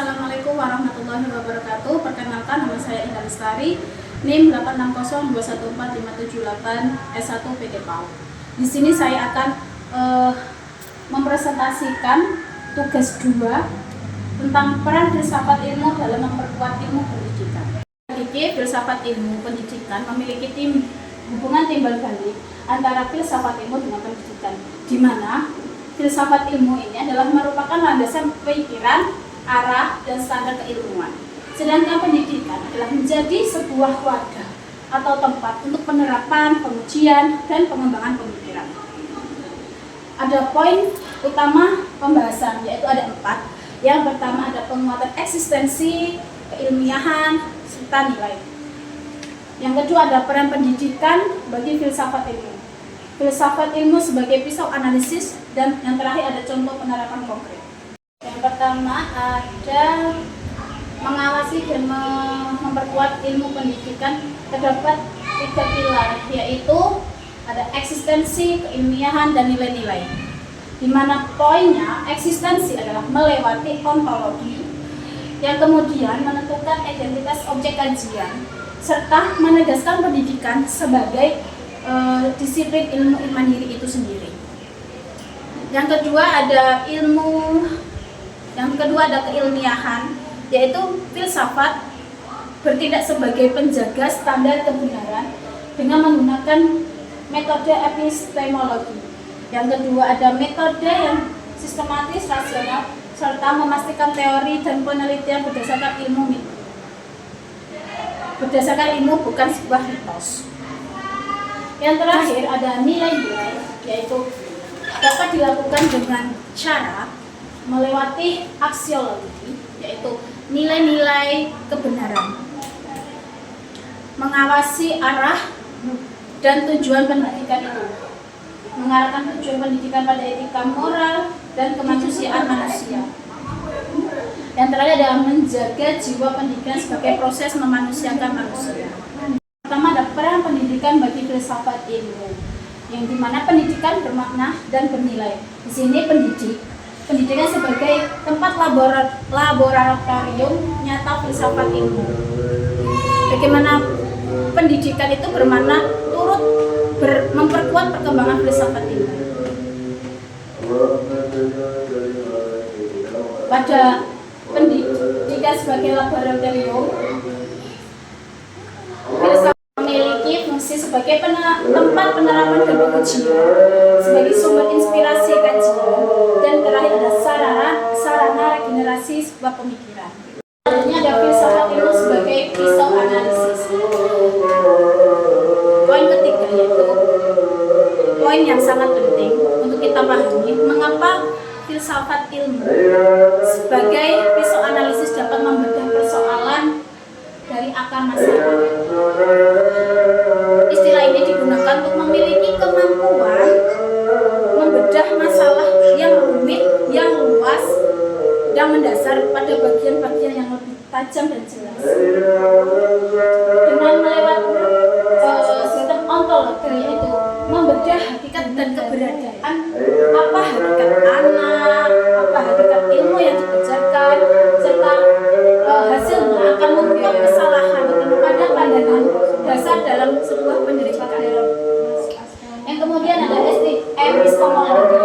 Assalamualaikum warahmatullahi wabarakatuh. Perkenalkan, nama saya Indah Lestari, NIM 860214578 S1 PD PAUD. Di sini saya akan mempresentasikan tugas 2 tentang peran filsafat ilmu dalam memperkuat ilmu pendidikan. Filsafat ilmu pendidikan memiliki hubungan timbal balik antara filsafat ilmu dengan pendidikan, di mana filsafat ilmu ini adalah merupakan landasan pemikiran, arah, dan standar keilmuan. Sedangkan pendidikan adalah menjadi sebuah wadah atau tempat untuk penerapan, pengujian, dan pengembangan pemikiran. Ada poin utama pembahasan, yaitu ada 4. Yang pertama ada penguatan eksistensi, keilmiahan, serta nilai. Yang kedua ada peran pendidikan bagi filsafat ilmu. Filsafat ilmu sebagai pisau analisis, dan yang terakhir ada contoh penerapan konkret. Yang pertama ada mengawasi dan memperkuat ilmu pendidikan. Terdapat 3 pilar, yaitu ada eksistensi, keilmiahan, dan nilai-nilai. Di mana poinnya eksistensi adalah melewati ontologi, yang kemudian menentukan identitas objek kajian, serta menegaskan pendidikan sebagai disiplin ilmu mandiri itu sendiri. Yang kedua ada keilmiahan, yaitu filsafat bertindak sebagai penjaga standar kebenaran dengan menggunakan metode epistemologi. Yang kedua ada metode yang sistematis, rasional, serta memastikan teori dan penelitian berdasarkan ilmu bukan sebuah mitos. Yang terakhir ada nilai-nilai, yaitu dapat dilakukan dengan cara melewati aksiologi, yaitu nilai-nilai kebenaran, mengawasi arah dan tujuan pendidikan itu, mengarahkan tujuan pendidikan pada etika moral dan kemanusiaan manusia. Yang terakhir adalah menjaga jiwa pendidikan sebagai proses memanusiakan manusia. Pertama ada peran pendidikan bagi filsafat ilmu, yang dimana pendidikan bermakna dan bernilai. Di sini pendidikan sebagai tempat laboratorium nyata filsafat ilmu. Bagaimana pendidikan itu bermakna turut memperkuat perkembangan filsafat ilmu. Pada pendidikan sebagai laboratorium, filsafat memiliki fungsi sebagai tempat penerapan dan pengujian, sebagai sumber inspirasi kajian, dan terakhir ada sarana regenerasi sebuah pemikiran. Selanjutnya ada filsafat ilmu sebagai pisau analisis. Poin ketiga yaitu poin yang sangat penting untuk kita pahami, mengapa filsafat ilmu sebagai pisau analisis dapat membedah persoalan dari akar masalah. Istilah ini digunakan untuk memiliki kemampuan membedah masalah yang rumit, yang luas, dan mendasar pada bagian-bagian yang lebih tajam dan jelas. Dengan melewati sistem ontologi, yaitu membedah hakikat dan keberadaan, apa hakikat anak, apa hakikat ilmu yang dikejarkan, serta hasilnya akan mengungkap kesalahan pada pandangan dasar dalam sebuah pendidikan. Yang kemudian ada epistemologi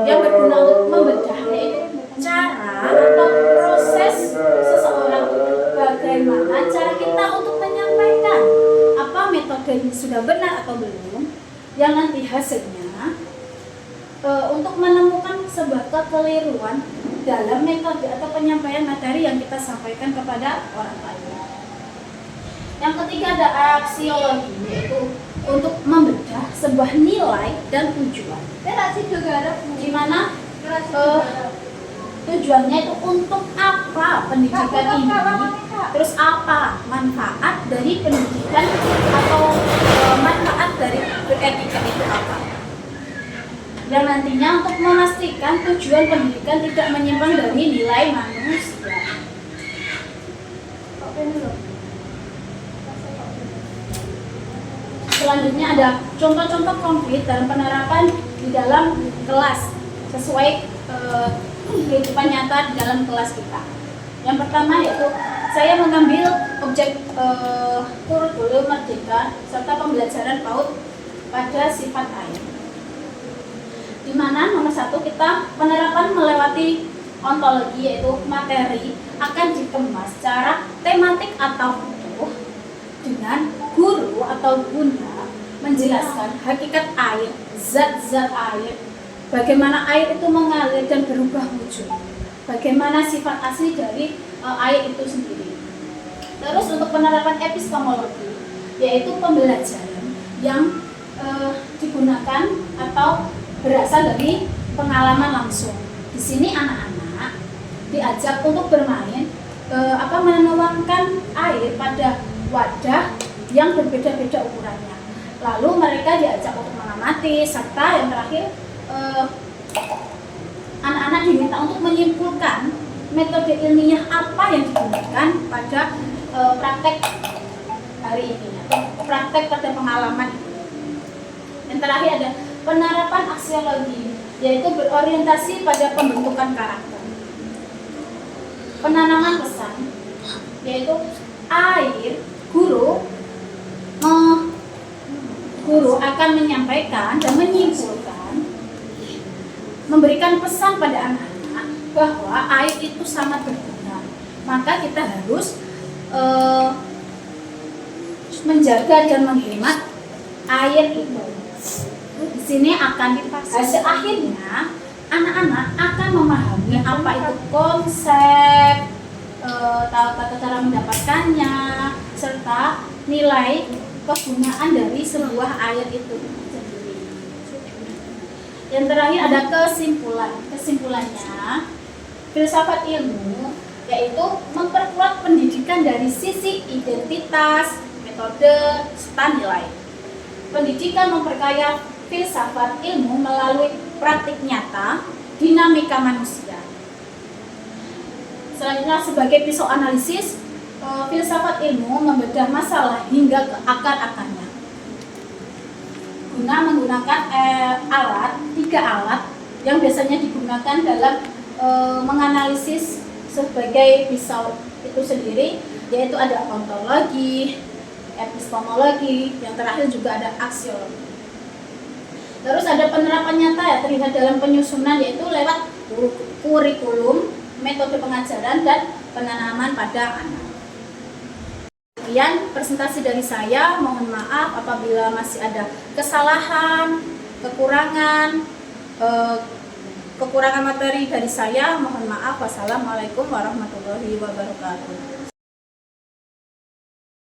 yang berguna untuk membedah, yaitu cara atau proses seseorang, bagaimana cara kita untuk menyampaikan apa metode ini sudah benar atau belum, yang nanti hasilnya untuk menemukan sebuah kekeliruan dalam metode atau penyampaian materi yang kita sampaikan kepada orang lain. Yang ketiga ada aksiologi, yaitu untuk membedah sebuah nilai dan tujuan. Di mana tujuannya itu untuk apa pendidikan ini, terus apa manfaat dari pendidikan atau manfaat dari beretika itu apa. Dan nantinya untuk memastikan tujuan pendidikan tidak menyimpang dari nilai manusia. Selanjutnya ada contoh-contoh konkret dalam penerapan di dalam kelas sesuai kehidupan nyata di dalam kelas kita. Yang pertama yaitu saya mengambil objek kurikulum merdeka serta pembelajaran PAUD pada sifat air. Di mana nomor 1 kita penerapan melewati ontologi, yaitu materi akan dikemas secara tematik atau utuh dengan guru atau bunda menjelaskan hakikat air, zat-zat air, bagaimana air itu mengalir dan berubah wujud, bagaimana sifat asli dari air itu sendiri. Terus untuk penerapan epistemologi, yaitu pembelajaran yang digunakan atau berasal dari pengalaman langsung. Di sini anak-anak diajak untuk bermain, menuangkan air pada wadah yang berbeda-beda ukurannya. Lalu mereka diajak untuk mengamati, serta yang terakhir anak-anak diminta untuk menyimpulkan metode ilmiah apa yang digunakan pada praktek hari ini atau praktek pada pengalaman. Yang terakhir ada penerapan aksiologi, yaitu berorientasi pada pembentukan karakter. Penanaman pesan, yaitu guru akan menyampaikan dan menyimpulkan, memberikan pesan pada anak-anak bahwa air itu sangat berguna. Maka kita harus menjaga dan menghemat air itu. Di sini akan hasil akhirnya anak-anak akan memahami apa itu konsep, tata cara mendapatkannya, serta nilai kegunaan dari sebuah air itu sendiri. Yang terakhir ada kesimpulan. Kesimpulannya, filsafat ilmu yaitu memperkuat pendidikan dari sisi identitas, metode, serta nilai. Pendidikan memperkaya filsafat ilmu melalui praktik nyata, dinamika manusia. Selanjutnya sebagai pisau analisis, filsafat ilmu membedah masalah hingga ke akar-akarnya. Guna menggunakan tiga alat yang biasanya digunakan dalam menganalisis sebagai pisau itu sendiri, yaitu ada ontologi, epistemologi, yang terakhir juga ada aksiologi. Terus ada penerapan nyata ya terlihat dalam penyusunan, yaitu lewat kurikulum, metode pengajaran, dan penanaman pada anak. Sekian presentasi dari saya, mohon maaf apabila masih ada kesalahan, kekurangan materi dari saya, mohon maaf. Wassalamualaikum warahmatullahi wabarakatuh.